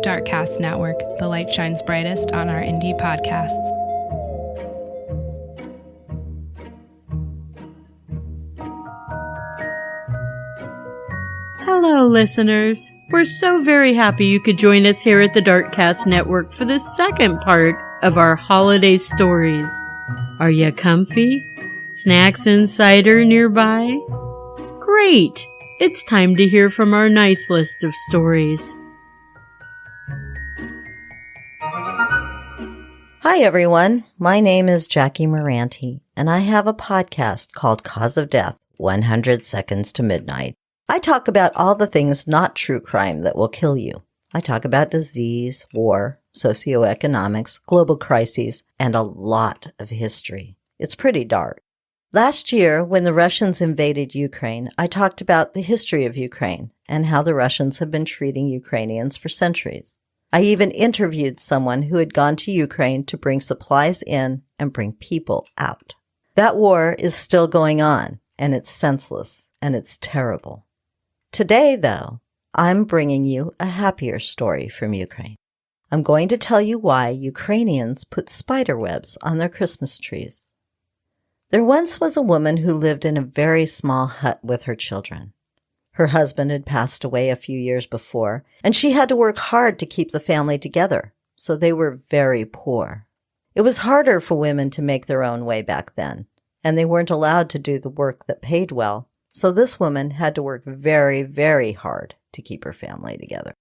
Darkcast Network, the light shines brightest on our indie podcasts. Hello, listeners. We're so very happy you could join us here at the Darkcast Network for the second part of our holiday stories. Are you comfy? Snacks and cider nearby? Great! It's time to hear from our nice list of stories. Hi, everyone. My name is Jackie Moranti, and I have a podcast called Cause of Death, 100 Seconds to Midnight. I talk about all the things not true crime that will kill you. I talk about disease, war, socioeconomics, global crises, and a lot of history. It's pretty dark. Last year, when the Russians invaded Ukraine, I talked about the history of Ukraine and how the Russians have been treating Ukrainians for centuries. I even interviewed someone who had gone to Ukraine to bring supplies in and bring people out. That war is still going on, and it's senseless, and it's terrible. Today, though, I'm bringing you a happier story from Ukraine. I'm going to tell you why Ukrainians put spider webs on their Christmas trees. There once was a woman who lived in a very small hut with her children. Her husband had passed away a few years before, and she had to work hard to keep the family together, so they were very poor. It was harder for women to make their own way back then, and they weren't allowed to do the work that paid well, so this woman had to work very, very hard to keep her family together.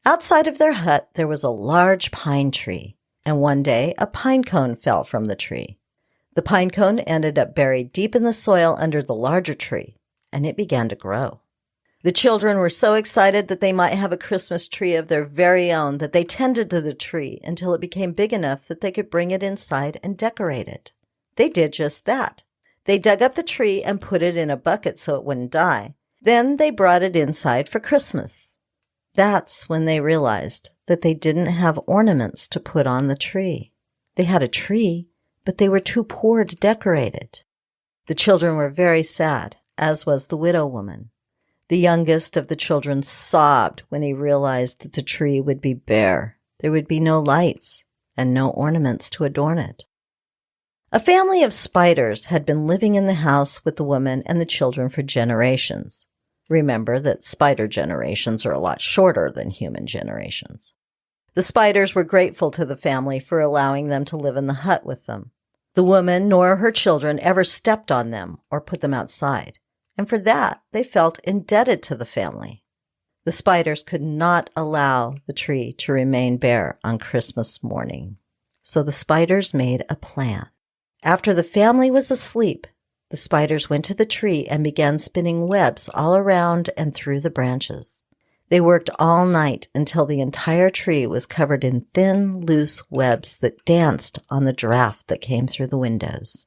Outside of their hut, there was a large pine tree, and one day a pine cone fell from the tree. The pine cone ended up buried deep in the soil under the larger tree, and it began to grow. The children were so excited that they might have a Christmas tree of their very own that they tended to the tree until it became big enough that they could bring it inside and decorate it. They did just that. They dug up the tree and put it in a bucket so it wouldn't die. Then they brought it inside for Christmas. That's when they realized that they didn't have ornaments to put on the tree. They had a tree, but they were too poor to decorate it. The children were very sad, as was the widow woman. The youngest of the children sobbed when he realized that the tree would be bare. There would be no lights and no ornaments to adorn it. A family of spiders had been living in the house with the woman and the children for generations. Remember that spider generations are a lot shorter than human generations. The spiders were grateful to the family for allowing them to live in the hut with them. The woman nor her children ever stepped on them or put them outside. And for that, they felt indebted to the family. The spiders could not allow the tree to remain bare on Christmas morning. So the spiders made a plan. After the family was asleep, the spiders went to the tree and began spinning webs all around and through the branches. They worked all night until the entire tree was covered in thin, loose webs that danced on the draft that came through the windows.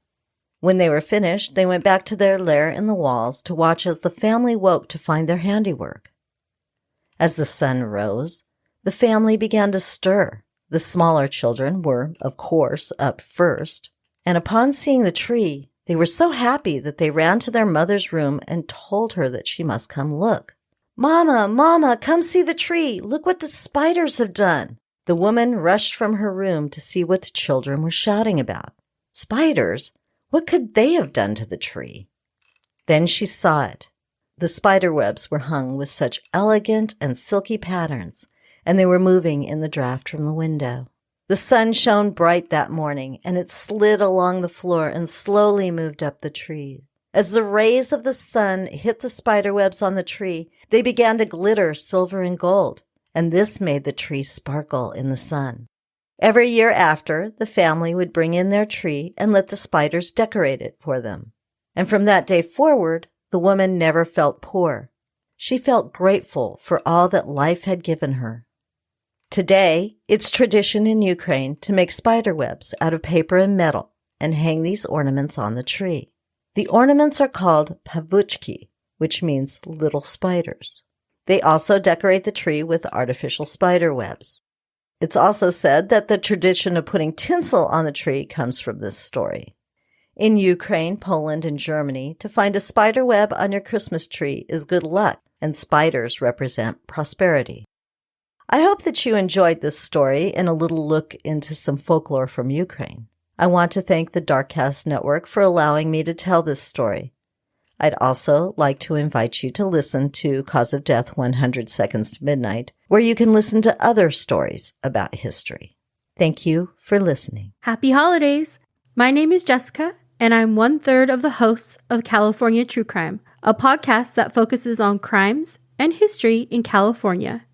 When they were finished, they went back to their lair in the walls to watch as the family woke to find their handiwork. As the sun rose, the family began to stir. The smaller children were, of course, up first, and upon seeing the tree, they were so happy that they ran to their mother's room and told her that she must come look. "Mama, Mama, come see the tree! Look what the spiders have done!" The woman rushed from her room to see what the children were shouting about. Spiders? What could they have done to the tree? Then she saw it. The spider webs were hung with such elegant and silky patterns, and they were moving in the draft from the window. The sun shone bright that morning, and it slid along the floor and slowly moved up the tree. As the rays of the sun hit the spider webs on the tree, they began to glitter silver and gold, and this made the tree sparkle in the sun. Every year after, the family would bring in their tree and let the spiders decorate it for them. And from that day forward, the woman never felt poor. She felt grateful for all that life had given her. Today, it's tradition in Ukraine to make spider webs out of paper and metal and hang these ornaments on the tree. The ornaments are called pavuchki, which means little spiders. They also decorate the tree with artificial spider webs. It's also said that the tradition of putting tinsel on the tree comes from this story. In Ukraine, Poland, and Germany, to find a spider web on your Christmas tree is good luck, and spiders represent prosperity. I hope that you enjoyed this story and a little look into some folklore from Ukraine. I want to thank the Darkcast Network for allowing me to tell this story. I'd also like to invite you to listen to Cause of Death 100 Seconds to Midnight, where you can listen to other stories about history. Thank you for listening. Happy holidays! My name is Jessica, and I'm 1/3 of the hosts of California True Crime, a podcast that focuses on crimes and history in California.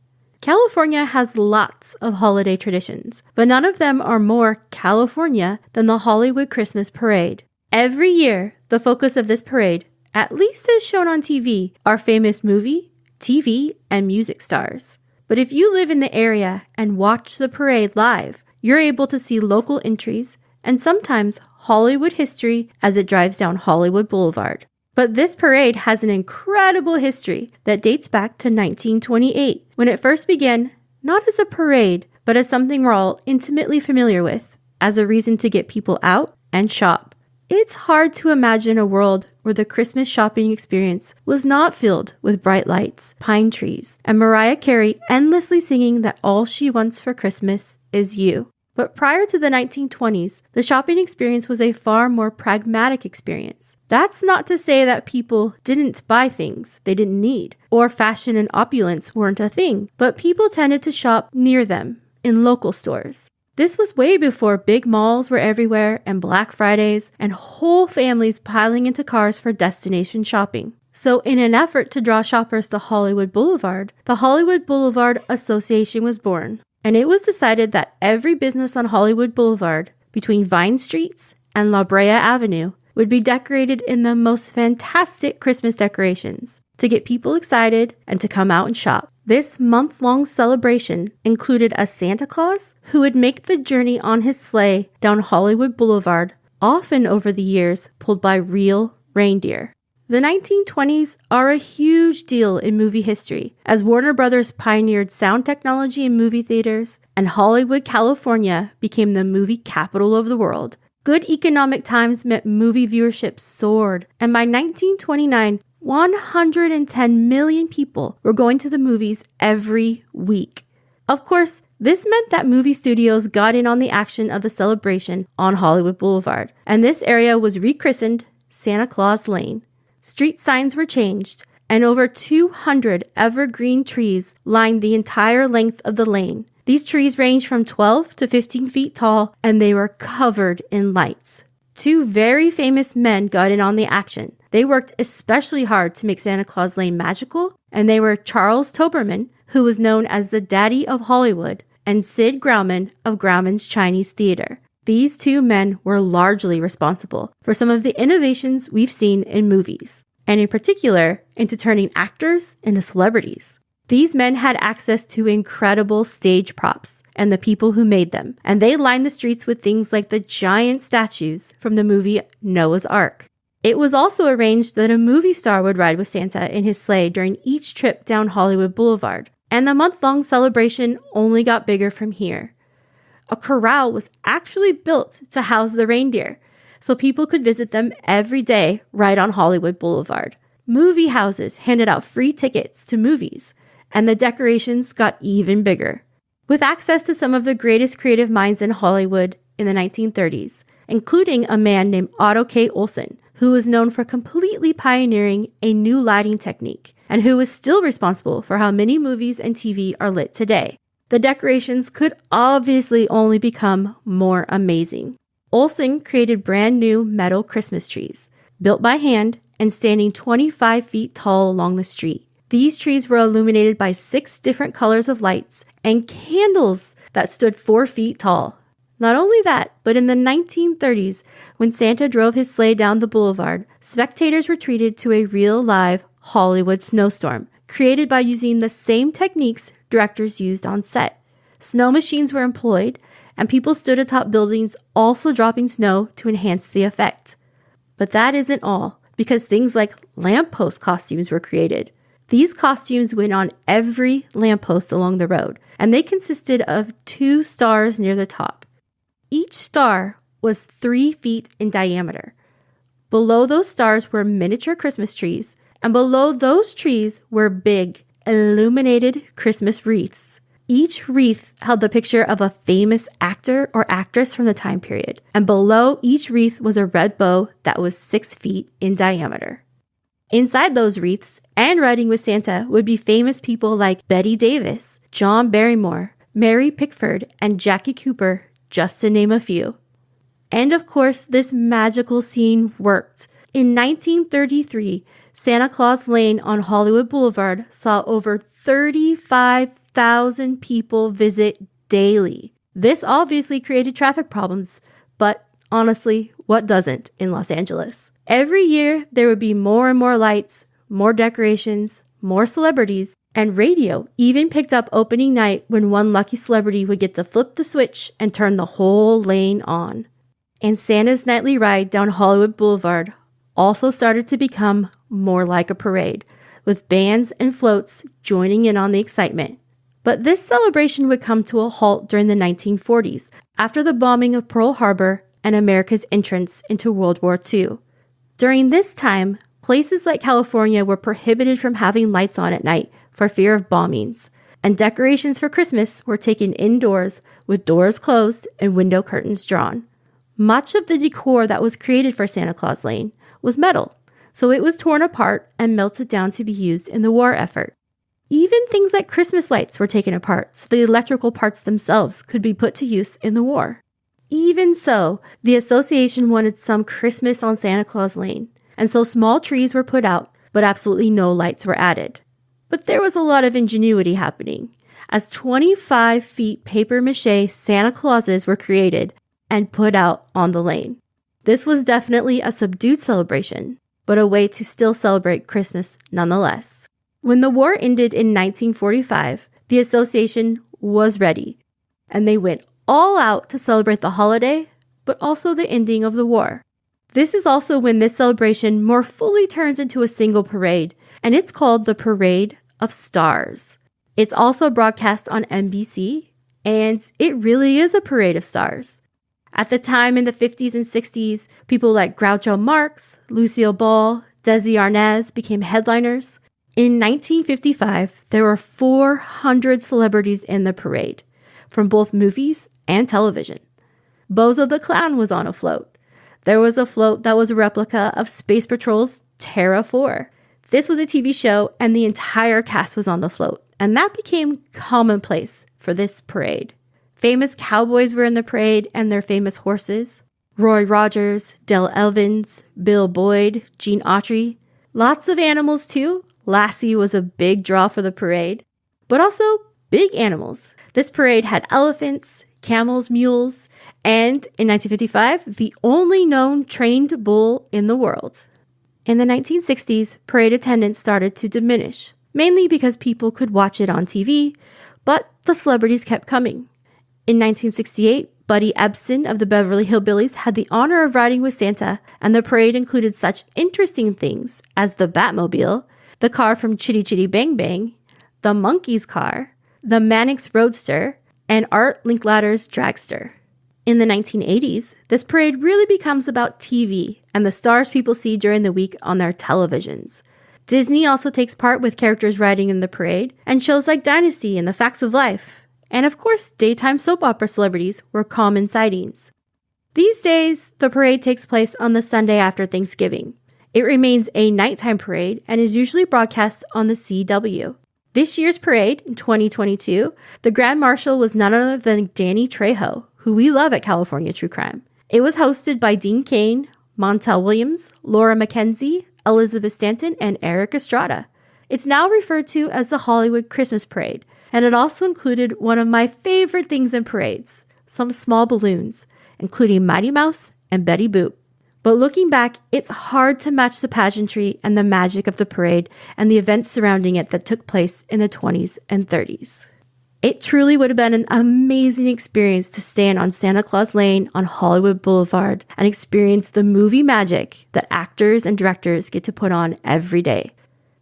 California has lots of holiday traditions, but none of them are more California than the Hollywood Christmas Parade. Every year, the focus of this parade, at least as shown on TV, are famous movie, TV, and music stars. But if you live in the area and watch the parade live, you're able to see local entries and sometimes Hollywood history as it drives down Hollywood Boulevard. But this parade has an incredible history that dates back to 1928, when it first began not as a parade, but as something we're all intimately familiar with, as a reason to get people out and shop. It's hard to imagine a world where the Christmas shopping experience was not filled with bright lights, pine trees, and Mariah Carey endlessly singing that all she wants for Christmas is you. But prior to the 1920s, the shopping experience was a far more pragmatic experience. That's not to say that people didn't buy things they didn't need, or fashion and opulence weren't a thing, but people tended to shop near them, in local stores. This was way before big malls were everywhere and Black Fridays and whole families piling into cars for destination shopping. So in an effort to draw shoppers to Hollywood Boulevard, the Hollywood Boulevard Association was born. And it was decided that every business on Hollywood Boulevard, between Vine Streets and La Brea Avenue, would be decorated in the most fantastic Christmas decorations to get people excited and to come out and shop. This month-long celebration included a Santa Claus who would make the journey on his sleigh down Hollywood Boulevard, often over the years pulled by real reindeer. The 1920s are a huge deal in movie history, as Warner Brothers pioneered sound technology in movie theaters, and Hollywood, California became the movie capital of the world. Good economic times meant movie viewership soared, and by 1929, 110 million people were going to the movies every week. Of course, this meant that movie studios got in on the action of the celebration on Hollywood Boulevard, and this area was rechristened Santa Claus Lane. Street signs were changed, and over 200 evergreen trees lined the entire length of the lane. These trees ranged from 12 to 15 feet tall, and they were covered in lights. Two very famous men got in on the action. They worked especially hard to make Santa Claus Lane magical, and they were Charles Toberman, who was known as the Daddy of Hollywood, and Sid Grauman of Grauman's Chinese Theater. These two men were largely responsible for some of the innovations we've seen in movies, and in particular, into turning actors into celebrities. These men had access to incredible stage props and the people who made them, and they lined the streets with things like the giant statues from the movie Noah's Ark. It was also arranged that a movie star would ride with Santa in his sleigh during each trip down Hollywood Boulevard, and the month-long celebration only got bigger from here. A corral was actually built to house the reindeer, so people could visit them every day right on Hollywood Boulevard. Movie houses handed out free tickets to movies, and the decorations got even bigger. With access to some of the greatest creative minds in Hollywood in the 1930s, including a man named Otto K. Olsen, who was known for completely pioneering a new lighting technique, and who is still responsible for how many movies and TV are lit today. The decorations could obviously only become more amazing. Olsen created brand new metal Christmas trees, built by hand and standing 25 feet tall along the street. These trees were illuminated by 6 different colors of lights and candles that stood 4 feet tall. Not only that, but in the 1930s, when Santa drove his sleigh down the boulevard, spectators were treated to a real live Hollywood snowstorm, created by using the same techniques directors used on set. Snow machines were employed, and people stood atop buildings also dropping snow to enhance the effect. But that isn't all, because things like lamppost costumes were created. These costumes went on every lamppost along the road, and they consisted of 2 stars near the top. Each star was 3 feet in diameter. Below those stars were miniature Christmas trees, and below those trees were big, illuminated Christmas wreaths. Each wreath held the picture of a famous actor or actress from the time period, and below each wreath was a red bow that was 6 feet in diameter. Inside those wreaths, and riding with Santa, would be famous people like Betty Davis, John Barrymore, Mary Pickford, and Jackie Cooper, just to name a few. And of course, this magical scene worked. In 1933, Santa Claus Lane on Hollywood Boulevard saw over 35,000 people visit daily. This obviously created traffic problems, but honestly, what doesn't in Los Angeles? Every year, there would be more and more lights, more decorations, more celebrities, and radio even picked up opening night when one lucky celebrity would get to flip the switch and turn the whole lane on. And Santa's nightly ride down Hollywood Boulevard also started to become more like a parade, with bands and floats joining in on the excitement. But this celebration would come to a halt during the 1940s, after the bombing of Pearl Harbor and America's entrance into World War II. During this time, places like California were prohibited from having lights on at night for fear of bombings, and decorations for Christmas were taken indoors with doors closed and window curtains drawn. Much of the decor that was created for Santa Claus Lane was metal, so it was torn apart and melted down to be used in the war effort. Even things like Christmas lights were taken apart so the electrical parts themselves could be put to use in the war. Even so, the association wanted some Christmas on Santa Claus Lane, and so small trees were put out, but absolutely no lights were added. But there was a lot of ingenuity happening, as 25 feet papier-mâché Santa Clauses were created and put out on the lane. This was definitely a subdued celebration, but a way to still celebrate Christmas nonetheless. When the war ended in 1945, the association was ready, and they went all out to celebrate the holiday, but also the ending of the war. This is also when this celebration more fully turns into a single parade, and it's called the Parade of Stars. It's also broadcast on NBC, and it really is a parade of stars. At the time in the 50s and 60s, people like Groucho Marx, Lucille Ball, Desi Arnaz became headliners. In 1955, there were 400 celebrities in the parade, from both movies and television. Bozo the Clown was on a float. There was a float that was a replica of Space Patrol's Terra 4. This was a TV show, and the entire cast was on the float, and that became commonplace for this parade. Famous cowboys were in the parade and their famous horses. Roy Rogers, Del Evans, Bill Boyd, Gene Autry. Lots of animals too. Lassie was a big draw for the parade. But also big animals. This parade had elephants, camels, mules, and in 1955, the only known trained bull in the world. In the 1960s, parade attendance started to diminish, mainly because people could watch it on TV, but the celebrities kept coming. In 1968, Buddy Ebsen of the Beverly Hillbillies had the honor of riding with Santa, and the parade included such interesting things as the Batmobile, the car from Chitty Chitty Bang Bang, the Monkey's car, the Mannix Roadster, and Art Linklatter's Dragster. In the 1980s, this parade really becomes about TV and the stars people see during the week on their televisions. Disney also takes part with characters riding in the parade, and shows like Dynasty and The Facts of Life. And of course, daytime soap opera celebrities were common sightings. These days, the parade takes place on the Sunday after Thanksgiving. It remains a nighttime parade and is usually broadcast on the CW. This year's parade, in 2022, the Grand Marshal was none other than Danny Trejo, who we love at California True Crime. It was hosted by Dean Cain, Montel Williams, Laura McKenzie, Elizabeth Stanton, and Eric Estrada. It's now referred to as the Hollywood Christmas Parade, and it also included one of my favorite things in parades, some small balloons, including Mighty Mouse and Betty Boop. But looking back, it's hard to match the pageantry and the magic of the parade and the events surrounding it that took place in the 20s and 30s. It truly would have been an amazing experience to stand on Santa Claus Lane on Hollywood Boulevard and experience the movie magic that actors and directors get to put on every day.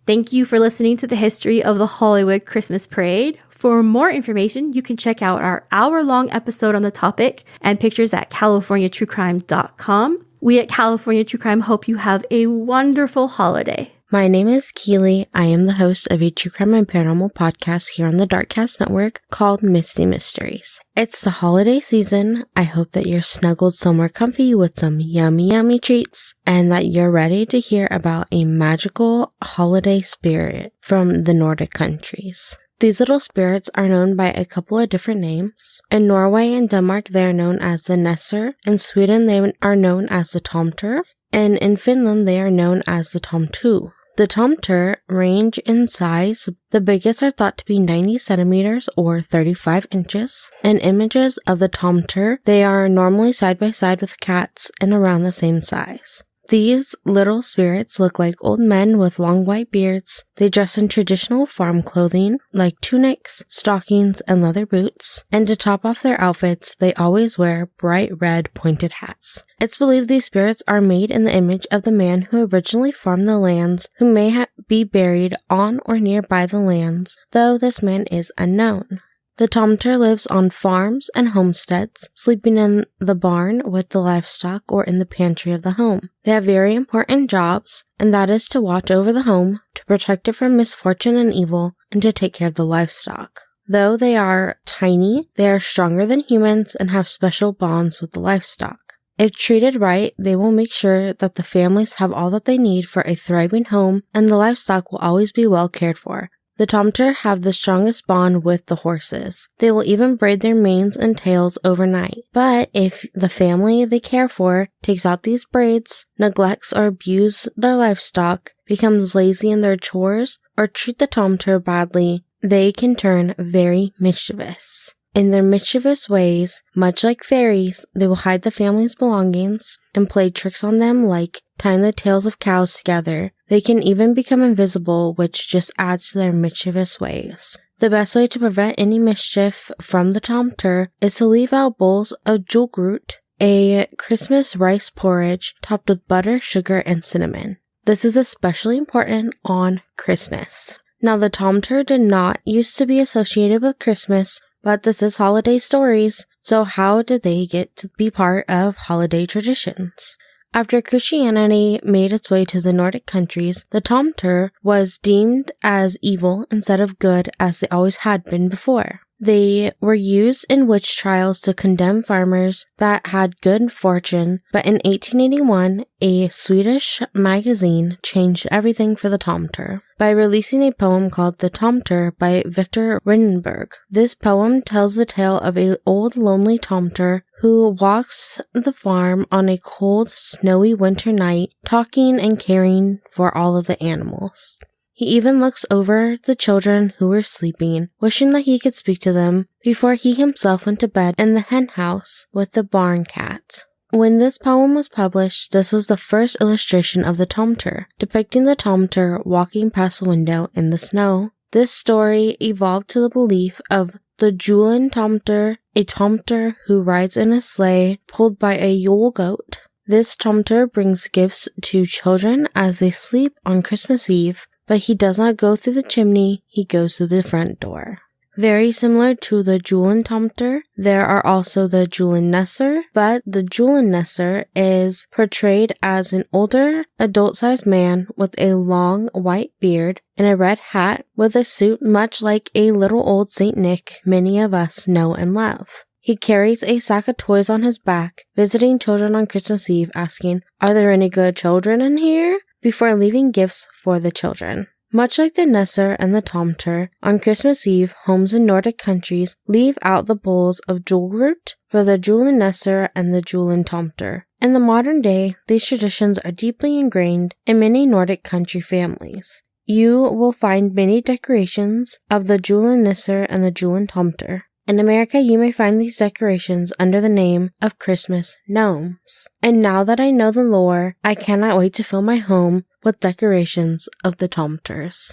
Thank you for listening to the history of the Hollywood Christmas Parade. For more information, you can check out our hour-long episode on the topic and pictures at CaliforniaTrueCrime.com. We at California True Crime hope you have a wonderful holiday. My name is Keely. I am the host of a true crime and paranormal podcast here on the Darkcast Network called Misty Mysteries. It's the holiday season. I hope that you're snuggled somewhere comfy with some yummy treats and that you're ready to hear about a magical holiday spirit from the Nordic countries. These little spirits are known by a couple of different names. In Norway and Denmark, they are known as the Nesser. In Sweden, they are known as the Tomter. And in Finland, they are known as the Tomtu. The Tomter range in size. The biggest are thought to be 90 centimeters or 35 inches. In images of the Tomter, they are normally side by side with cats and around the same size. These little spirits look like old men with long white beards. They dress in traditional farm clothing like tunics, stockings, and leather boots. And to top off their outfits, they always wear bright red pointed hats. It's believed these spirits are made in the image of the man who originally farmed the lands, who may be buried on or nearby the lands, though this man is unknown. The Tomter lives on farms and homesteads, sleeping in the barn with the livestock or in the pantry of the home. They have very important jobs, and that is to watch over the home, to protect it from misfortune and evil, and to take care of the livestock. Though they are tiny, they are stronger than humans and have special bonds with the livestock. If treated right, they will make sure that the families have all that they need for a thriving home, and the livestock will always be well cared for. The Tomter have the strongest bond with the horses. They will even braid their manes and tails overnight. But if the family they care for takes out these braids, neglects or abuses their livestock, becomes lazy in their chores, or treat the Tomter badly, they can turn very mischievous. In their mischievous ways, much like fairies, they will hide the family's belongings and play tricks on them like tying the tails of cows together. They can even become invisible, which just adds to their mischievous ways. The best way to prevent any mischief from the Tomter is to leave out bowls of julgrut, a Christmas rice porridge topped with butter, sugar, and cinnamon. This is especially important on Christmas. Now, the Tomter did not used to be associated with Christmas, but this is holiday stories, so how did they get to be part of holiday traditions? After Christianity made its way to the Nordic countries, the Tomter was deemed as evil instead of good as they always had been before. They were used in witch trials to condemn farmers that had good fortune, but in 1881, a Swedish magazine changed everything for the Tomter by releasing a poem called The Tomter by Victor Rindenberg. This poem tells the tale of an old lonely Tomter who walks the farm on a cold, snowy winter night, talking and caring for all of the animals. He even looks over the children who were sleeping, wishing that he could speak to them before he himself went to bed in the hen house with the barn cat. When this poem was published, this was the first illustration of the Tomter, depicting the Tomter walking past the window in the snow. This story evolved to the belief of the Julen Tomter, a Tomter who rides in a sleigh pulled by a Yule goat. This Tomter brings gifts to children as they sleep on Christmas Eve, but he does not go through the chimney, he goes through the front door. Very similar to the Julen Tomter, there are also the Julen Nesser, but the Julen Nesser is portrayed as an older, adult-sized man with a long white beard and a red hat with a suit much like a little old Saint Nick many of us know and love. He carries a sack of toys on his back, visiting children on Christmas Eve asking, "Are there any good children in here?" before leaving gifts for the children. Much like the Nesser and the Tomter, on Christmas Eve, homes in Nordic countries leave out the bowls of julgrut for the Julen Nesser and the Julen Tomter. In the modern day, these traditions are deeply ingrained in many Nordic country families. You will find many decorations of the Julen Nesser and the Julen Tomter. In America, you may find these decorations under the name of Christmas gnomes. And now that I know the lore, I cannot wait to fill my home with decorations of the Tomters.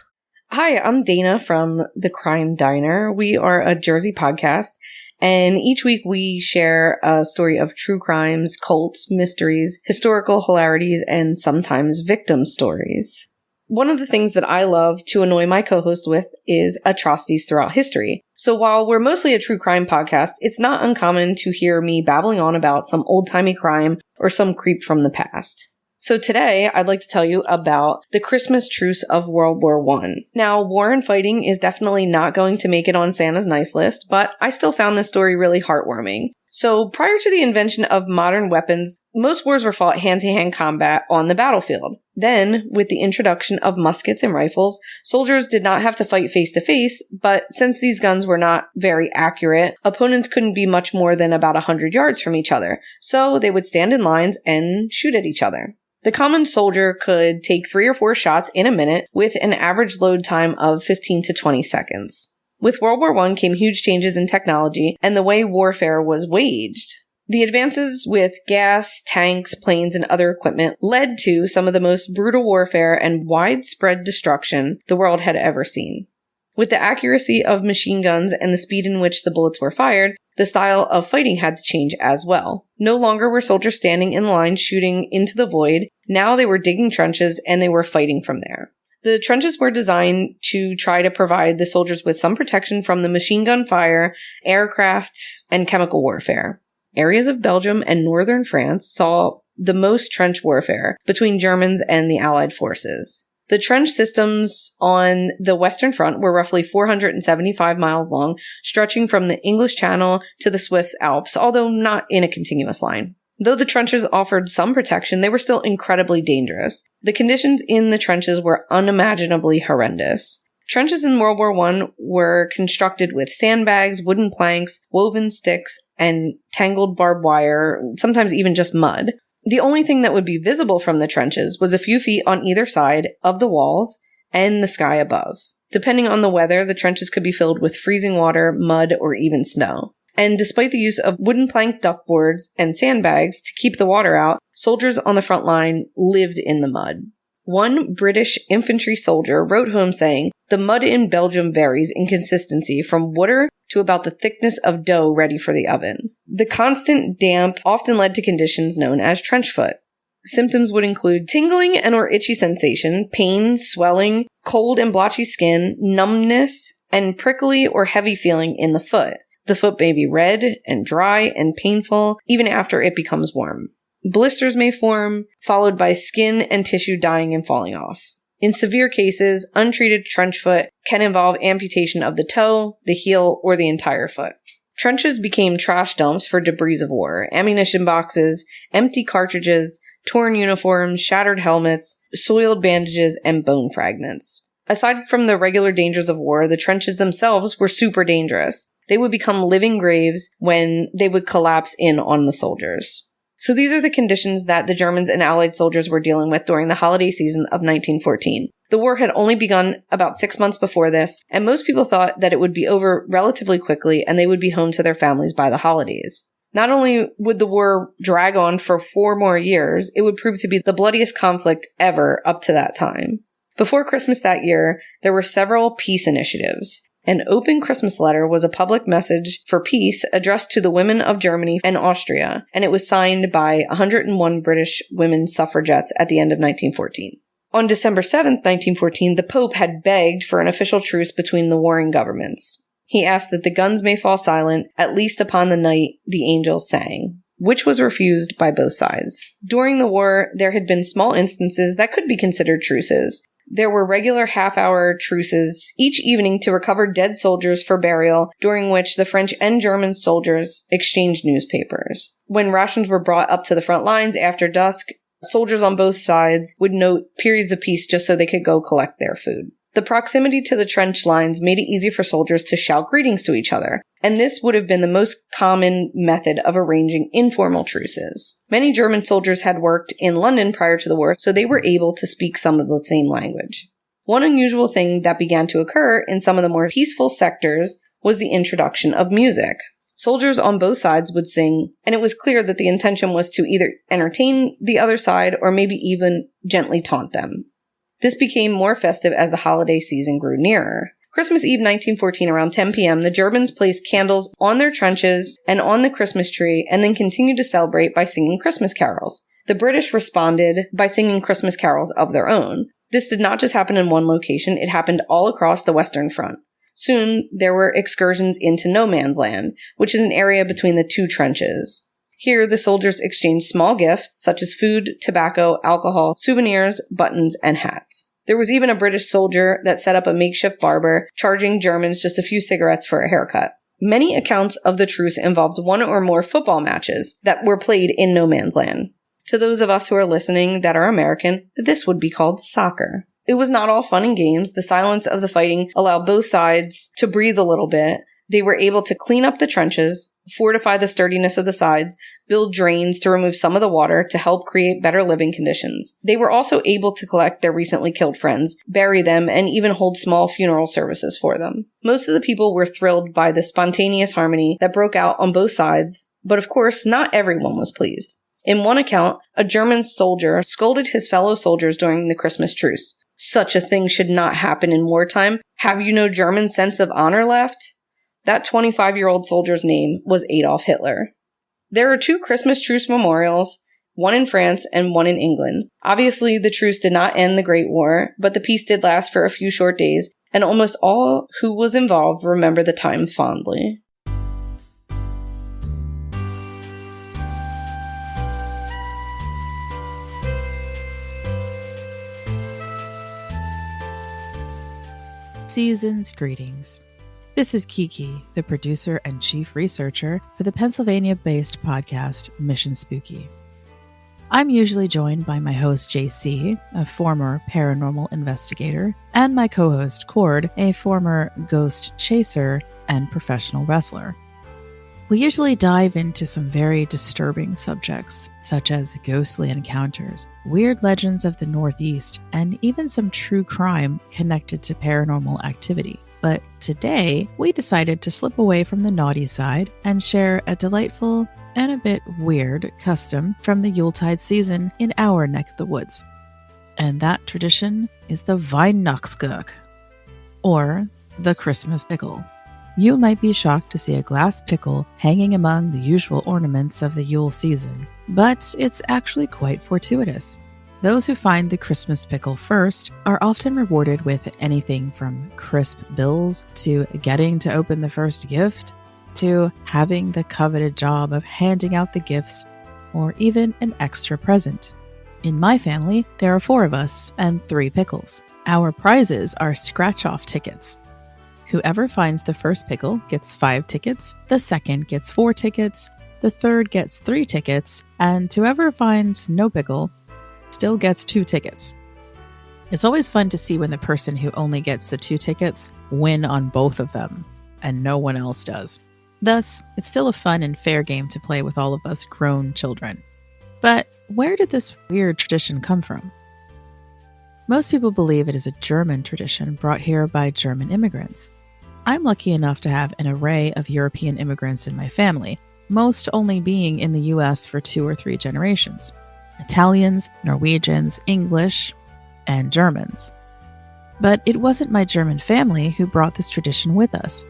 Hi, I'm Dana from The Crime Diner. We are a Jersey podcast, and each week we share a story of true crimes, cults, mysteries, historical hilarities, and sometimes victim stories. One of the things that I love to annoy my co-host with is atrocities throughout history. So while we're mostly a true crime podcast, it's not uncommon to hear me babbling on about some old-timey crime or some creep from the past. So today, I'd like to tell you about the Christmas truce of World War I. Now, war and fighting is definitely not going to make it on Santa's nice list, but I still found this story really heartwarming. So prior to the invention of modern weapons, most wars were fought hand-to-hand combat on the battlefield. Then, with the introduction of muskets and rifles, soldiers did not have to fight face-to-face, but since these guns were not very accurate, opponents couldn't be much more than about 100 yards from each other, so they would stand in lines and shoot at each other. The common soldier could take 3 or 4 shots in a minute with an average load time of 15 to 20 seconds. With World War I came huge changes in technology and the way warfare was waged. The advances with gas, tanks, planes, and other equipment led to some of the most brutal warfare and widespread destruction the world had ever seen. With the accuracy of machine guns and the speed in which the bullets were fired, the style of fighting had to change as well. No longer were soldiers standing in line shooting into the void. Now they were digging trenches and they were fighting from there. The trenches were designed to try to provide the soldiers with some protection from the machine gun fire, aircraft, and chemical warfare. Areas of Belgium and northern France saw the most trench warfare between Germans and the Allied forces. The trench systems on the Western Front were roughly 475 miles long, stretching from the English Channel to the Swiss Alps, although not in a continuous line. Though the trenches offered some protection, they were still incredibly dangerous. The conditions in the trenches were unimaginably horrendous. Trenches in World War I were constructed with sandbags, wooden planks, woven sticks, and tangled barbed wire, sometimes even just mud. The only thing that would be visible from the trenches was a few feet on either side of the walls and the sky above. Depending on the weather, the trenches could be filled with freezing water, mud, or even snow. And despite the use of wooden plank duckboards and sandbags to keep the water out, soldiers on the front line lived in the mud. One British infantry soldier wrote home saying, "The mud in Belgium varies in consistency from water to about the thickness of dough ready for the oven." The constant damp often led to conditions known as trench foot. Symptoms would include tingling and or itchy sensation, pain, swelling, cold and blotchy skin, numbness, and prickly or heavy feeling in the foot. The foot may be red and dry and painful even after it becomes warm. Blisters may form, followed by skin and tissue dying and falling off. In severe cases, untreated trench foot can involve amputation of the toe, the heel, or the entire foot. Trenches became trash dumps for debris of war, ammunition boxes, empty cartridges, torn uniforms, shattered helmets, soiled bandages, and bone fragments. Aside from the regular dangers of war, the trenches themselves were super dangerous. They would become living graves when they would collapse in on the soldiers. So these are the conditions that the Germans and Allied soldiers were dealing with during the holiday season of 1914. The war had only begun about 6 months before this, and most people thought that it would be over relatively quickly and they would be home to their families by the holidays. Not only would the war drag on for 4 more years, it would prove to be the bloodiest conflict ever up to that time. Before Christmas that year, there were several peace initiatives. An open Christmas letter was a public message for peace addressed to the women of Germany and Austria, and it was signed by 101 British women suffragettes at the end of 1914. On December 7th, 1914, the Pope had begged for an official truce between the warring governments. He asked that the guns may fall silent, at least upon the night the angels sang, which was refused by both sides. During the war, there had been small instances that could be considered truces. There were regular half-hour truces each evening to recover dead soldiers for burial, during which the French and German soldiers exchanged newspapers. When rations were brought up to the front lines after dusk, soldiers on both sides would note periods of peace just so they could go collect their food. The proximity to the trench lines made it easy for soldiers to shout greetings to each other, and this would have been the most common method of arranging informal truces. Many German soldiers had worked in London prior to the war, so they were able to speak some of the same language. One unusual thing that began to occur in some of the more peaceful sectors was the introduction of music. Soldiers on both sides would sing, and it was clear that the intention was to either entertain the other side or maybe even gently taunt them. This became more festive as the holiday season grew nearer. Christmas Eve 1914 around 10 p.m., the Germans placed candles on their trenches and on the Christmas tree and then continued to celebrate by singing Christmas carols. The British responded by singing Christmas carols of their own. This did not just happen in one location, it happened all across the Western Front. Soon, there were excursions into No Man's Land, which is an area between the two trenches. Here, the soldiers exchanged small gifts such as food, tobacco, alcohol, souvenirs, buttons, and hats. There was even a British soldier that set up a makeshift barber, charging Germans just a few cigarettes for a haircut. Many accounts of the truce involved one or more football matches that were played in no man's land. To those of us who are listening that are American, this would be called soccer. It was not all fun and games. The silence of the fighting allowed both sides to breathe a little bit. They were able to clean up the trenches, fortify the sturdiness of the sides, build drains to remove some of the water to help create better living conditions. They were also able to collect their recently killed friends, bury them, and even hold small funeral services for them. Most of the people were thrilled by the spontaneous harmony that broke out on both sides, but of course, not everyone was pleased. In one account, a German soldier scolded his fellow soldiers during the Christmas truce. Such a thing should not happen in wartime. Have you no German sense of honor left? That 25-year-old soldier's name was Adolf Hitler. There are 2 Christmas truce memorials, one in France and one in England. Obviously, the truce did not end the Great War, but the peace did last for a few short days, and almost all who was involved remember the time fondly. Season's greetings. This is Kiki, the producer and chief researcher for the Pennsylvania-based podcast Mission Spooky. I'm usually joined by my host JC, a former paranormal investigator, and my co-host Cord, a former ghost chaser and professional wrestler. We usually dive into some very disturbing subjects, such as ghostly encounters, weird legends of the Northeast, and even some true crime connected to paranormal activity. But today, we decided to slip away from the naughty side and share a delightful and a bit weird custom from the Yuletide season in our neck of the woods. And that tradition is the Weihnachtsgurk, or the Christmas pickle. You might be shocked to see a glass pickle hanging among the usual ornaments of the Yule season, but it's actually quite fortuitous. Those who find the Christmas pickle first are often rewarded with anything from crisp bills to getting to open the first gift to having the coveted job of handing out the gifts or even an extra present. In my family, there are 4 of us and 3 pickles. Our prizes are scratch-off tickets. Whoever finds the first pickle gets 5 tickets, the second gets 4 tickets, the third gets 3 tickets, and whoever finds no pickle still gets 2 tickets. It's always fun to see when the person who only gets the 2 tickets win on both of them, and no one else does. Thus, it's still a fun and fair game to play with all of us grown children. But where did this weird tradition come from? Most people believe it is a German tradition brought here by German immigrants. I'm lucky enough to have an array of European immigrants in my family, most only being in the US for 2 or 3 generations. Italians, Norwegians, English, and Germans. But it wasn't my German family who brought this tradition with us.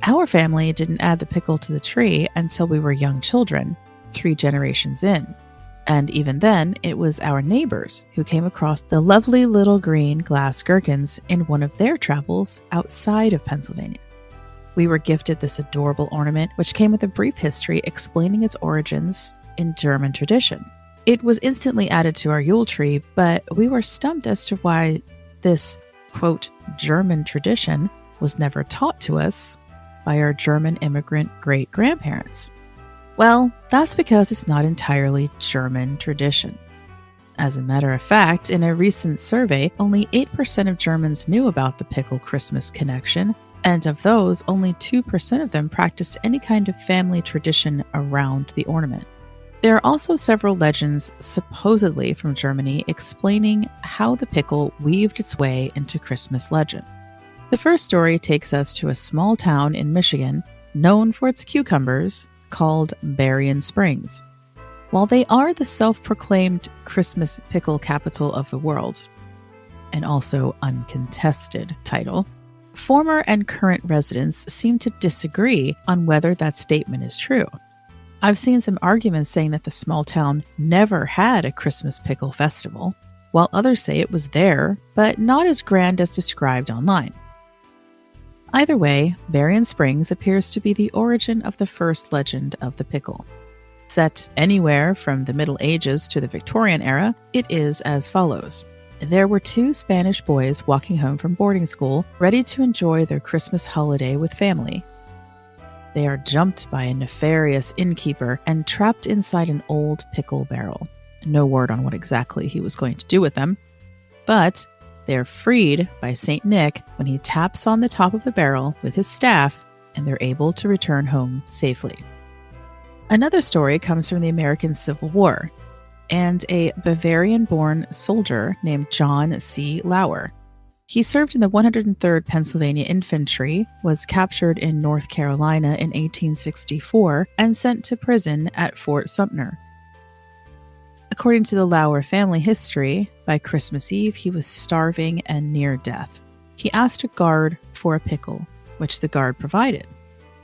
Our family didn't add the pickle to the tree until we were young children, 3 generations in. And even then, it was our neighbors who came across the lovely little green glass gherkins in one of their travels outside of Pennsylvania. We were gifted this adorable ornament, which came with a brief history explaining its origins in German tradition. It was instantly added to our Yule tree, but we were stumped as to why this, quote, German tradition was never taught to us by our German immigrant great-grandparents. Well, that's because it's not entirely German tradition. As a matter of fact, in a recent survey, only 8% of Germans knew about the pickle Christmas connection, and of those, only 2% of them practiced any kind of family tradition around the ornament. There are also several legends, supposedly from Germany, explaining how the pickle weaved its way into Christmas legend. The first story takes us to a small town in Michigan known for its cucumbers called Berrien Springs. While they are the self-proclaimed Christmas pickle capital of the world, and also uncontested title, former and current residents seem to disagree on whether that statement is true. I've seen some arguments saying that the small town never had a Christmas pickle festival, while others say it was there, but not as grand as described online. Either way, Berrien Springs appears to be the origin of the first legend of the pickle. Set anywhere from the Middle Ages to the Victorian era, it is as follows. There were two Spanish boys walking home from boarding school, ready to enjoy their Christmas holiday with family. They are jumped by a nefarious innkeeper and trapped inside an old pickle barrel. No word on what exactly he was going to do with them, but they are freed by St. Nick when he taps on the top of the barrel with his staff, and they're able to return home safely. Another story comes from the American Civil War and a Bavarian-born soldier named John C. Lauer. He served in the 103rd Pennsylvania Infantry, was captured in North Carolina in 1864, and sent to prison at Fort Sumter. According to the Lauer family history, by Christmas Eve he was starving and near death. He asked a guard for a pickle, which the guard provided.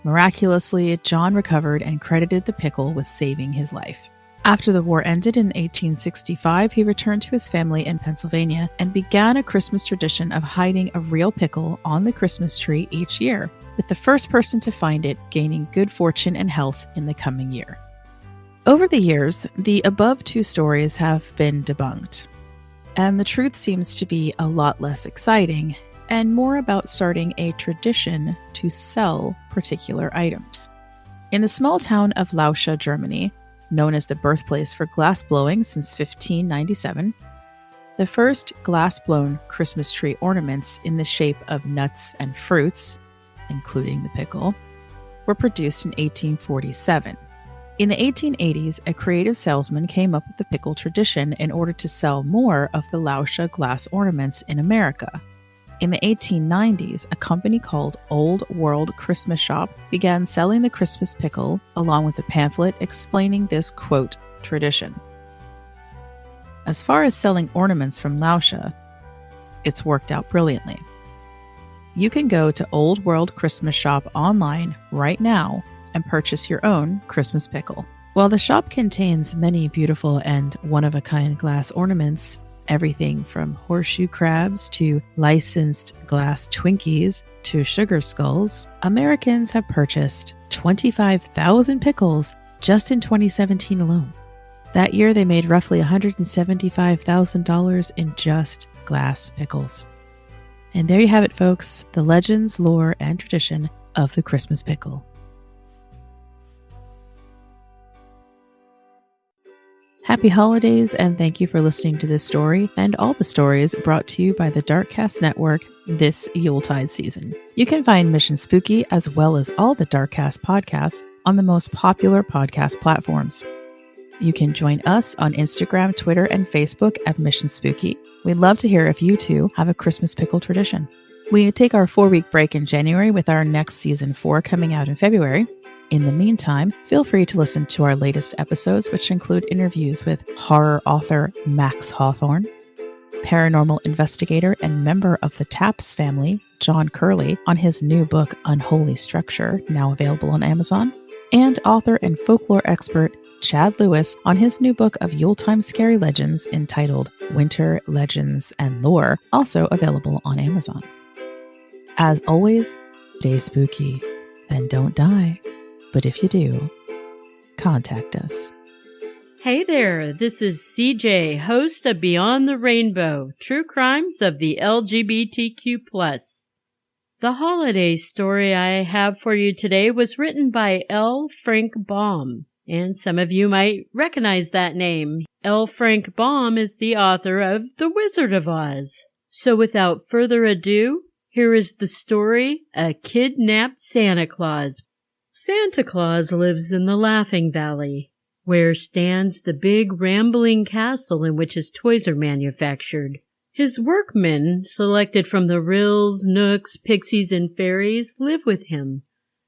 Miraculously, John recovered and credited the pickle with saving his life. After the war ended in 1865, he returned to his family in Pennsylvania and began a Christmas tradition of hiding a real pickle on the Christmas tree each year, with the first person to find it gaining good fortune and health in the coming year. Over the years, the above two stories have been debunked, and the truth seems to be a lot less exciting and more about starting a tradition to sell particular items. In the small town of Lauscha, Germany, known as the birthplace for glass blowing since 1597, the first glass-blown Christmas tree ornaments in the shape of nuts and fruits, including the pickle, were produced in 1847. In the 1880s, a creative salesman came up with the pickle tradition in order to sell more of the Lauscha glass ornaments in America. In the 1890s, a company called Old World Christmas Shop began selling the Christmas pickle along with a pamphlet explaining this, quote, tradition. As far as selling ornaments from Lauscha, it's worked out brilliantly. You can go to Old World Christmas Shop online right now and purchase your own Christmas pickle. While the shop contains many beautiful and one-of-a-kind glass ornaments, everything from horseshoe crabs to licensed glass Twinkies to sugar skulls, Americans have purchased 25,000 pickles just in 2017 alone. That year, they made roughly $175,000 in just glass pickles. And there you have it, folks, the legends, lore, and tradition of the Christmas pickle. Happy holidays, and thank you for listening to this story and all the stories brought to you by the Darkcast Network this Yuletide season. You can find Mission Spooky as well as all the Darkcast podcasts on the most popular podcast platforms. You can join us on Instagram, Twitter, and Facebook at Mission Spooky. We'd love to hear if you too have a Christmas pickle tradition. We take our 4-week break in January with our next season 4 coming out in February. In the meantime, feel free to listen to our latest episodes, which include interviews with horror author Max Hawthorne, paranormal investigator and member of the Taps family, John Curley, on his new book, Unholy Structure, now available on Amazon, and author and folklore expert Chad Lewis on his new book of Yuletime scary legends entitled Winter Legends and Lore, also available on Amazon. As always, stay spooky and don't die. But if you do, contact us. Hey there, this is CJ, host of Beyond the Rainbow, True Crimes of the LGBTQ+. The holiday story I have for you today was written by L. Frank Baum, and some of you might recognize that name. L. Frank Baum is the author of The Wizard of Oz. So without further ado, here is the story, A Kidnapped Santa Claus. Santa Claus lives in the Laughing Valley, where stands the big rambling castle in which his toys are manufactured. His workmen, selected from the Ryls, Knooks, Pixies, and Fairies, live with him,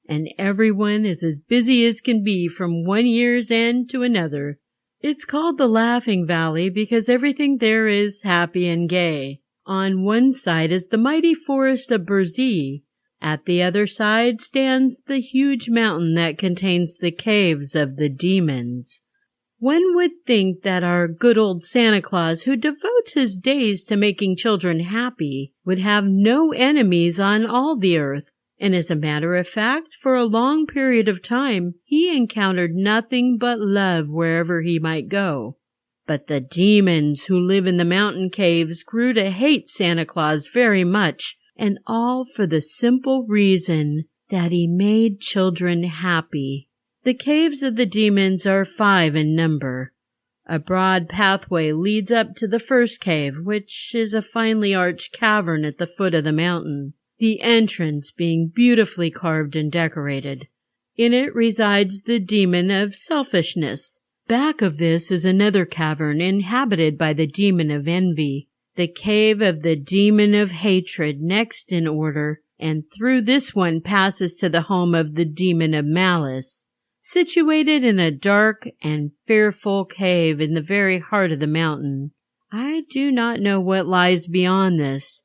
and everyone is as busy as can be from one year's end to another. It's called the Laughing Valley because everything there is happy and gay. On one side is the mighty forest of Burzee. At the other side stands the huge mountain that contains the caves of the demons. One would think that our good old Santa Claus, who devotes his days to making children happy, would have no enemies on all the earth. And as a matter of fact, for a long period of time, he encountered nothing but love wherever he might go. But the demons who live in the mountain caves grew to hate Santa Claus very much, and all for the simple reason that he made children happy. The caves of the demons are 5 in number. A broad pathway leads up to the first cave, which is a finely arched cavern at the foot of the mountain, the entrance being beautifully carved and decorated. In it resides the demon of selfishness. Back of this is another cavern inhabited by the demon of envy, the cave of the demon of hatred next in order, and through this one passes to the home of the demon of malice, situated in a dark and fearful cave in the very heart of the mountain. I do not know what lies beyond this.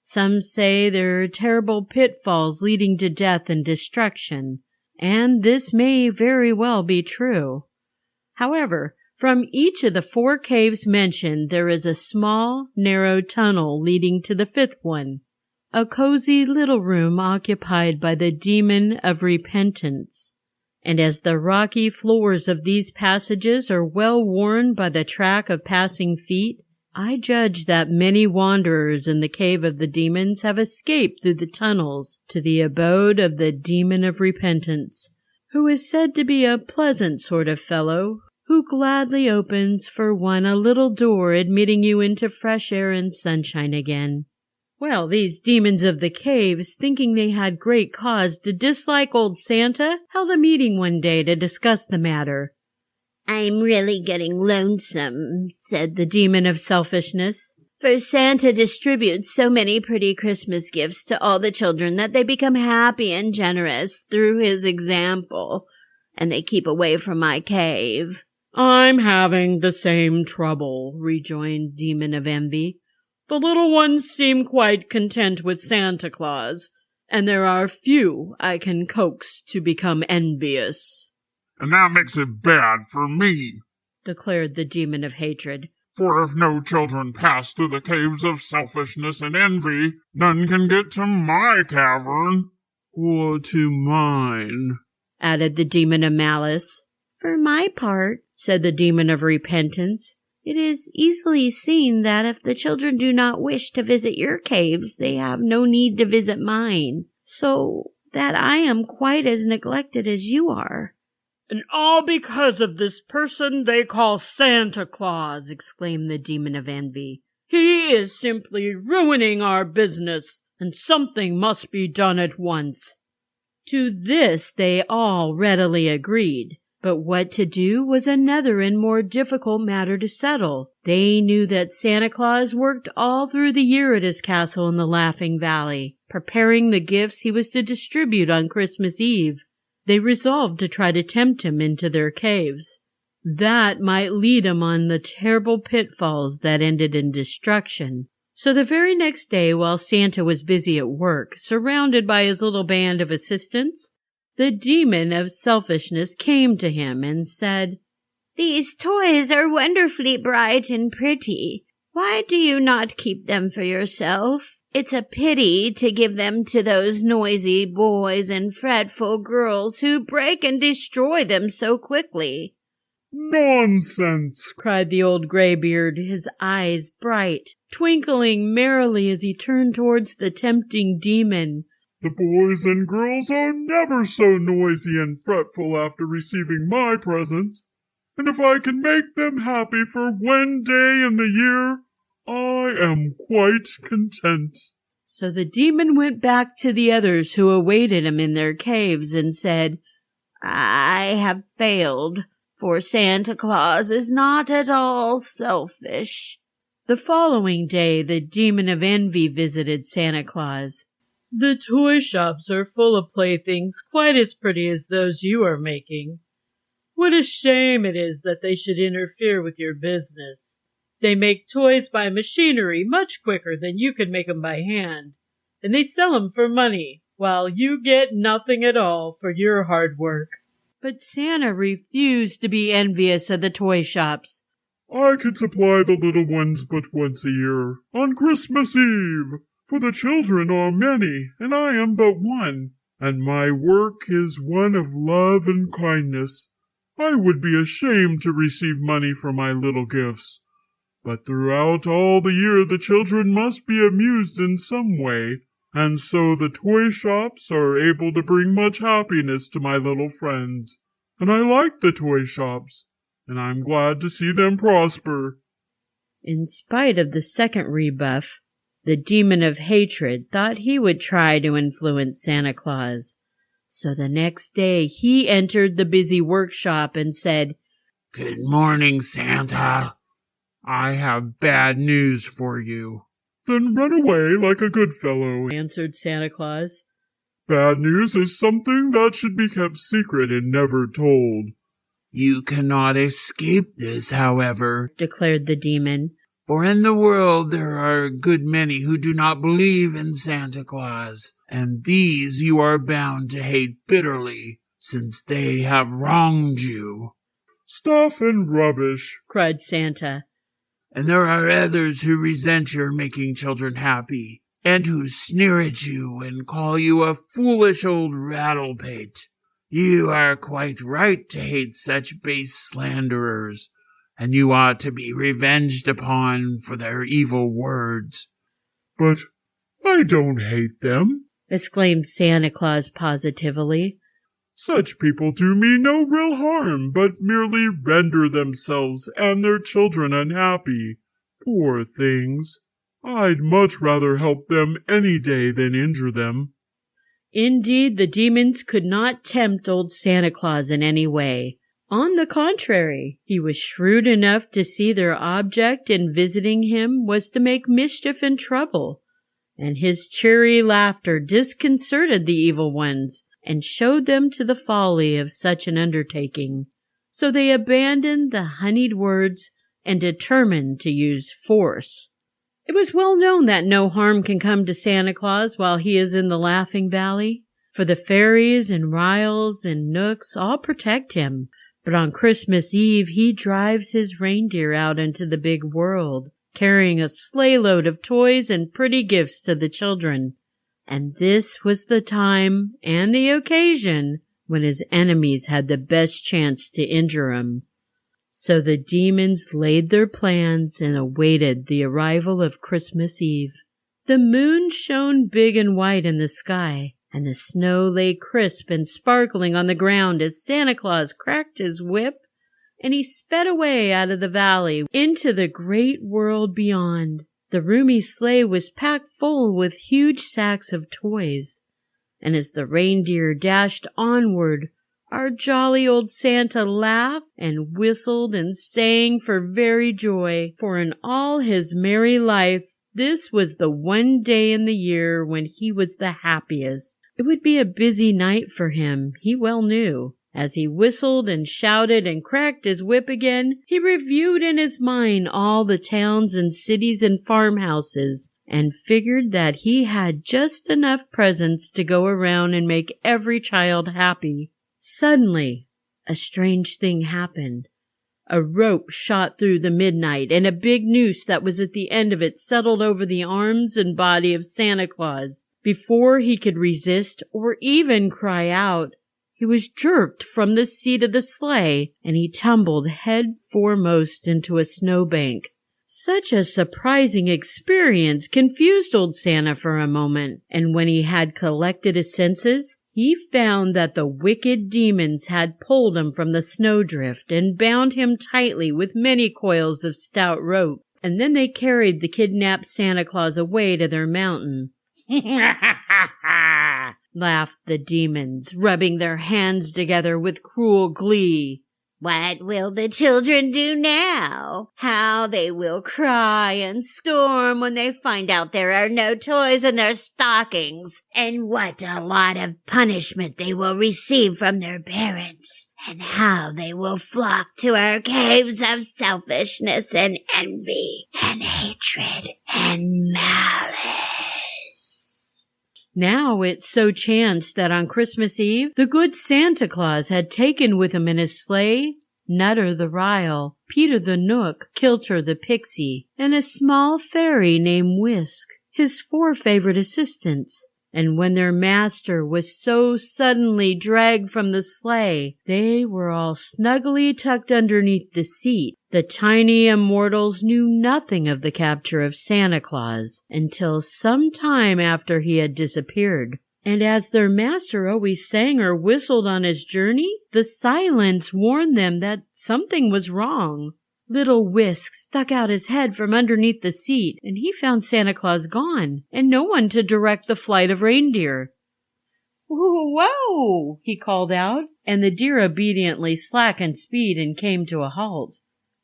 Some say there are terrible pitfalls leading to death and destruction, and this may very well be true. However, from each of the 4 caves mentioned, there is a small, narrow tunnel leading to the 5th one, a cozy little room occupied by the demon of repentance. And as the rocky floors of these passages are well worn by the track of passing feet, I judge that many wanderers in the cave of the demons have escaped through the tunnels to the abode of the demon of repentance, who is said to be a pleasant sort of fellow, who gladly opens for one a little door admitting you into fresh air and sunshine again. Well, these demons of the caves, thinking they had great cause to dislike old Santa, held a meeting one day to discuss the matter. "I'm really getting lonesome," said the demon of selfishness, "for Santa distributes so many pretty Christmas gifts to all the children that they become happy and generous through his example, and they keep away from my cave." "I'm having the same trouble," rejoined Demon of Envy. "The little ones seem quite content with Santa Claus, and there are few I can coax to become envious." "And that makes it bad for me," declared the Demon of Hatred. "For if no children pass through the caves of selfishness and envy, none can get to my cavern." "Or to mine," added the Demon of Malice. "For my part," said the demon of repentance, "it is easily seen that if the children do not wish to visit your caves, they have no need to visit mine, so that I am quite as neglected as you are." "And all because of this person they call Santa Claus," exclaimed the Demon of Envy. "He is simply ruining our business, and something must be done at once." To this they all readily agreed. But what to do was another and more difficult matter to settle. They knew that Santa Claus worked all through the year at his castle in the Laughing Valley, preparing the gifts he was to distribute on Christmas Eve. They resolved to try to tempt him into their caves. That might lead him on the terrible pitfalls that ended in destruction. So the very next day, while Santa was busy at work, surrounded by his little band of assistants, the demon of selfishness came to him and said, "These toys are wonderfully bright and pretty. Why do you not keep them for yourself? It's a pity to give them to those noisy boys and fretful girls who break and destroy them so quickly." "Nonsense!" cried the old graybeard, his eyes bright, twinkling merrily as he turned towards the tempting demon. "The boys and girls are never so noisy and fretful after receiving my presents, and if I can make them happy for one day in the year, I am quite content." So the demon went back to the others who awaited him in their caves and said, "I have failed, for Santa Claus is not at all selfish." The following day the Demon of Envy visited Santa Claus. "The toy shops are full of playthings quite as pretty as those you are making. What a shame it is that they should interfere with your business. They make toys by machinery much quicker than you could make 'em by hand, and they sell 'em for money, while you get nothing at all for your hard work." But Santa refused to be envious of the toy shops. "I can supply the little ones but once a year, on Christmas Eve, For the children are many, and I am but one, and my work is one of love and kindness. I would be ashamed to receive money for my little gifts. But throughout all the year the children must be amused in some way, and so the toy shops are able to bring much happiness to my little friends. And I like the toy shops, and I'm glad to see them prosper." In spite of the second rebuff, the demon of hatred thought he would try to influence Santa Claus. So the next day he entered the busy workshop and said, "Good morning, Santa. I have bad news for you." "Then run away like a good fellow," answered Santa Claus. "Bad news is something that should be kept secret and never told." "You cannot escape this, however," declared the demon. "For in the world there are a good many who do not believe in Santa Claus, and these you are bound to hate bitterly, since they have wronged you." "Stuff and rubbish," cried Santa. "And there are others who resent your making children happy, and who sneer at you and call you a foolish old rattle-pate. You are quite right to hate such base slanderers, and you ought to be revenged upon for their evil words." "But I don't hate them," exclaimed Santa Claus positively. "Such people do me no real harm, but merely render themselves and their children unhappy. Poor things! I'd much rather help them any day than injure them." Indeed, the demons could not tempt old Santa Claus in any way. On the contrary, he was shrewd enough to see their object in visiting him was to make mischief and trouble, and his cheery laughter disconcerted the evil ones and showed them to the folly of such an undertaking. So they abandoned the honeyed words and determined to use force. It was well known that no harm can come to Santa Claus while he is in the Laughing Valley, for the fairies and Ryls and Knooks all protect him. But on Christmas Eve he drives his reindeer out into the big world, carrying a sleigh load of toys and pretty gifts to the children. And this was the time and the occasion when his enemies had the best chance to injure him. So the demons laid their plans and awaited the arrival of Christmas Eve. The moon shone big and white in the sky, and the snow lay crisp and sparkling on the ground as Santa Claus cracked his whip, and he sped away out of the valley into the great world beyond. The roomy sleigh was packed full with huge sacks of toys, and as the reindeer dashed onward, our jolly old Santa laughed and whistled and sang for very joy, for in all his merry life this was the one day in the year when he was the happiest. It would be a busy night for him, he well knew. As he whistled and shouted and cracked his whip again, he reviewed in his mind all the towns and cities and farmhouses, and figured that he had just enough presents to go around and make every child happy. Suddenly, a strange thing happened. A rope shot through the midnight, and a big noose that was at the end of it settled over the arms and body of Santa Claus. Before he could resist or even cry out, he was jerked from the seat of the sleigh, and he tumbled head foremost into a snowbank. Such a surprising experience confused old Santa for a moment, and when he had collected his senses, he found that the wicked demons had pulled him from the snowdrift and bound him tightly with many coils of stout rope, and then they carried the kidnapped Santa Claus away to their mountain. Laughed the demons, rubbing their hands together with cruel glee. What will the children do now? How they will cry and storm when they find out there are no toys in their stockings, and what a lot of punishment they will receive from their parents, and how they will flock to our caves of selfishness and envy and hatred and malice. Now it so chanced that on Christmas Eve, the good Santa Claus had taken with him in his sleigh Nutter the Ryle, Peter the Knook, Kilter the Pixie, and a small fairy named Whisk. his 4 favorite assistants. And when their master was so suddenly dragged from the sleigh, they were all snugly tucked underneath the seat. The tiny immortals knew nothing of the capture of Santa Claus until some time after he had disappeared. And as their master always sang or whistled on his journey, the silence warned them that something was wrong. Little Whisk stuck out his head from underneath the seat, and he found Santa Claus gone, and no one to direct the flight of reindeer. "Whoa!" he called out, and the deer obediently slackened speed and came to a halt.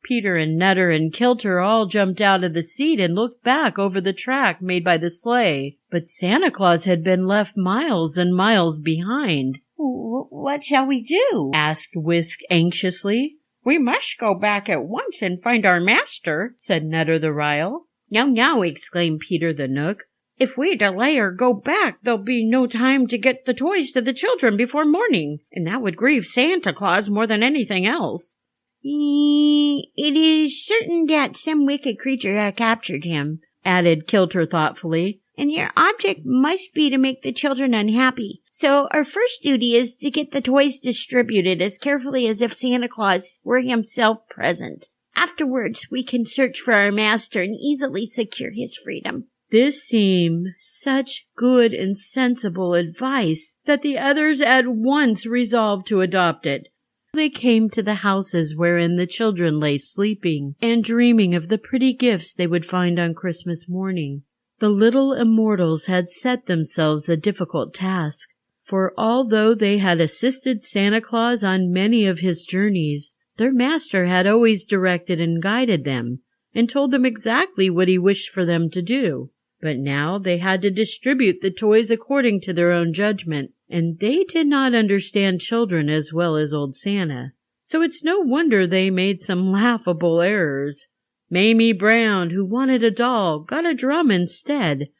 Peter and Nutter and Kilter all jumped out of the seat and looked back over the track made by the sleigh, but Santa Claus had been left miles and miles behind. "What shall we do?" asked Whisk anxiously. "We must go back at once and find our master," said Nutter the Rile. "No," exclaimed Peter the Knook. "If we delay or go back, there'll be no time to get the toys to the children before morning, and that would grieve Santa Claus more than anything else." "It is certain that some wicked creature captured him," added Kilter thoughtfully. "and your object must be to make the children unhappy. So our first duty is to get the toys distributed as carefully as if Santa Claus were himself present. Afterwards, we can search for our master and easily secure his freedom." This seemed such good and sensible advice that the others at once resolved to adopt it. They came to the houses wherein the children lay sleeping and dreaming of the pretty gifts they would find on Christmas morning. The little immortals had set themselves a difficult task, for although they had assisted Santa Claus on many of his journeys, their master had always directed and guided them, and told them exactly what he wished for them to do. But now they had to distribute the toys according to their own judgment, and they did not understand children as well as old Santa. So it's no wonder they made some laughable errors. Mamie Brown, who wanted a doll, got a drum instead,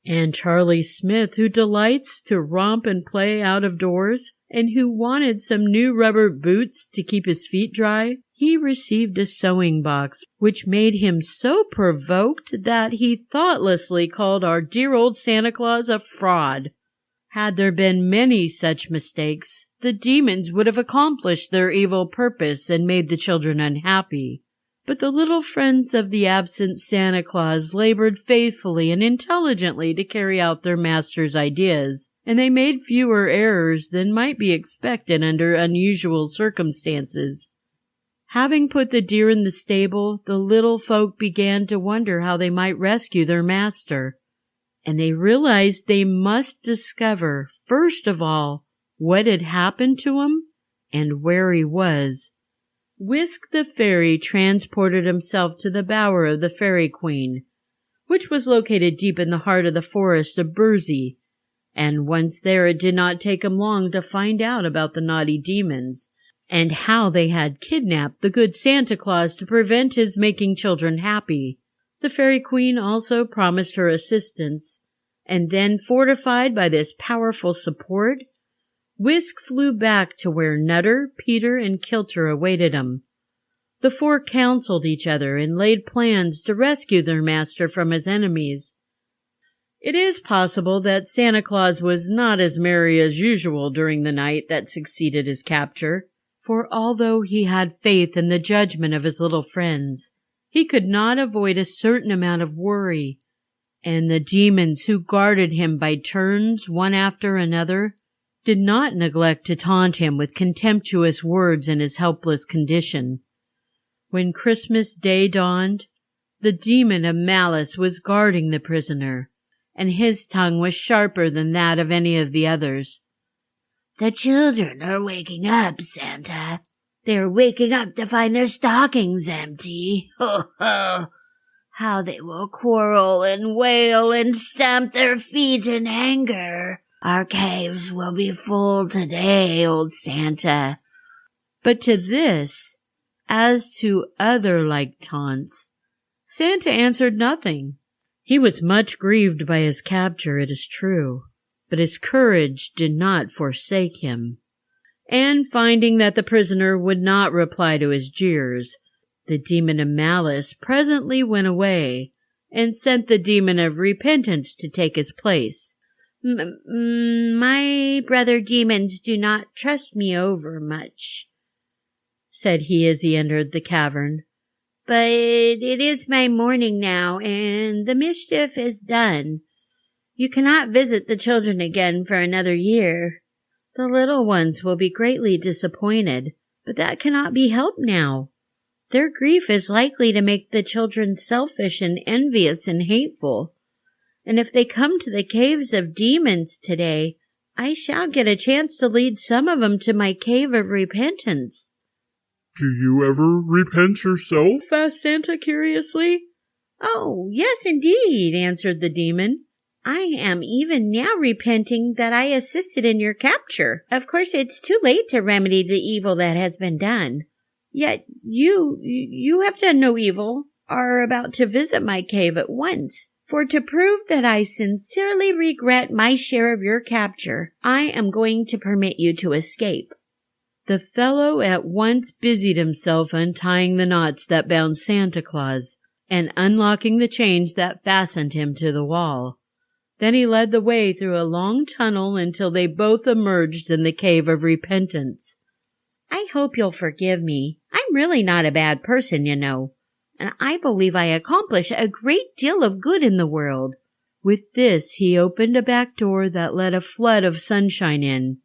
and Charlie Smith, who delights to romp and play out of doors, and who wanted some new rubber boots to keep his feet dry, he received a sewing box, which made him so provoked that he thoughtlessly called our dear old Santa Claus a fraud. Had there been many such mistakes, the demons would have accomplished their evil purpose and made the children unhappy. But the little friends of the absent Santa Claus labored faithfully and intelligently to carry out their master's ideas, and they made fewer errors than might be expected under unusual circumstances. Having put the deer in the stable, the little folk began to wonder how they might rescue their master, and they realized they must discover, first of all, what had happened to him and where he was. Whisk the fairy transported himself to the bower of the Fairy Queen, which was located deep in the heart of the forest of Burzy, and once there it did not take him long to find out about the naughty demons, and how they had kidnapped the good Santa Claus to prevent his making children happy. The Fairy Queen also promised her assistance, and then, fortified by this powerful support, Whisk flew back to where Nutter, Peter, and Kilter awaited him. The 4 counseled each other and laid plans to rescue their master from his enemies. It is possible that Santa Claus was not as merry as usual during the night that succeeded his capture, for although he had faith in the judgment of his little friends, he could not avoid a certain amount of worry, and the demons who guarded him by turns, one after another, did not neglect to taunt him with contemptuous words in his helpless condition. When Christmas Day dawned, the demon of malice was guarding the prisoner, and his tongue was sharper than that of any of the others. "The children are waking up, Santa. They're waking up to find their stockings empty. Ho, ho! How they will quarrel and wail and stamp their feet in anger. Our caves will be full today, old Santa." But to this, as to other like taunts, Santa answered nothing. He was much grieved by his capture, it is true, but his courage did not forsake him. And finding that the prisoner would not reply to his jeers, the demon of malice presently went away, and sent the demon of repentance to take his place. My brother demons do not trust me over much, said he as he entered the cavern. But it is my morning now, and the mischief is done. You cannot visit the children again for another year. The little ones will be greatly disappointed, but that cannot be helped now. Their grief is likely to make the children selfish and envious and hateful. And if they come to the caves of demons today, I shall get a chance to lead some of them to my cave of repentance. Do you ever repent yourself? Asked Santa curiously. Oh, yes, indeed, answered the demon. I am even now repenting that I assisted in your capture. Of course, it's too late to remedy the evil that has been done. Yet you have done no evil, are about to visit my cave at once. For to prove that I sincerely regret my share of your capture, I am going to permit you to escape. The fellow at once busied himself untying the knots that bound Santa Claus and unlocking the chains that fastened him to the wall. Then he led the way through a long tunnel until they both emerged in the cave of repentance. I hope you'll forgive me. I'm really not a bad person, you know, and I believe I accomplish a great deal of good in the world. With this, he opened a back door that let a flood of sunshine in,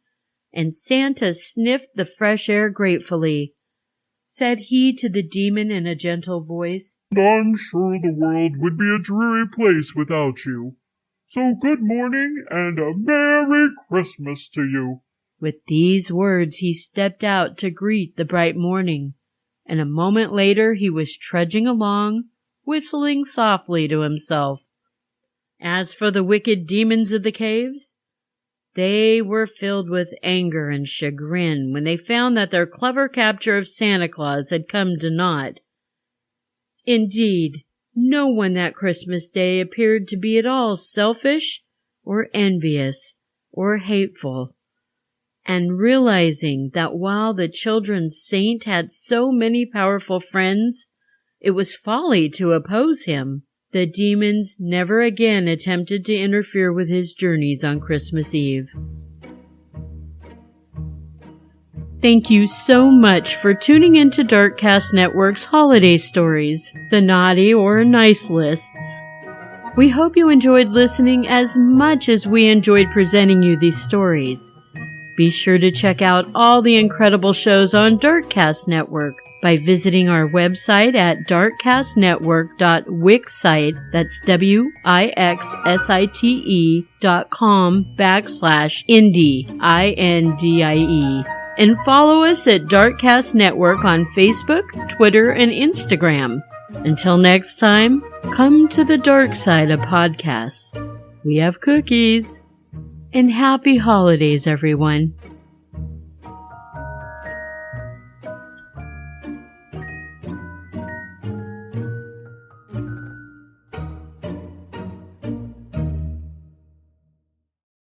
and Santa sniffed the fresh air gratefully. Said he to the demon in a gentle voice, I'm sure the world would be a dreary place without you. So good morning and a Merry Christmas to you. With these words he stepped out to greet the bright morning, and a moment later he was trudging along, whistling softly to himself. As for the wicked demons of the caves, they were filled with anger and chagrin when they found that their clever capture of Santa Claus had come to naught. Indeed, no one that Christmas Day appeared to be at all selfish or envious or hateful. And realizing that while the children's saint had so many powerful friends, it was folly to oppose him, the demons never again attempted to interfere with his journeys on Christmas Eve. Thank you so much for tuning into Darkcast Network's Holiday Stories, the naughty or nice lists. We hope you enjoyed listening as much as we enjoyed presenting you these stories. Be sure to check out all the incredible shows on Darkcast Network by visiting our website at darkcastnetwork.wixsite, that's wixsite.com/indie, INDIE. And follow us at Darkcast Network on Facebook, Twitter, and Instagram. Until next time, come to the dark side of podcasts. We have cookies. And happy holidays, everyone.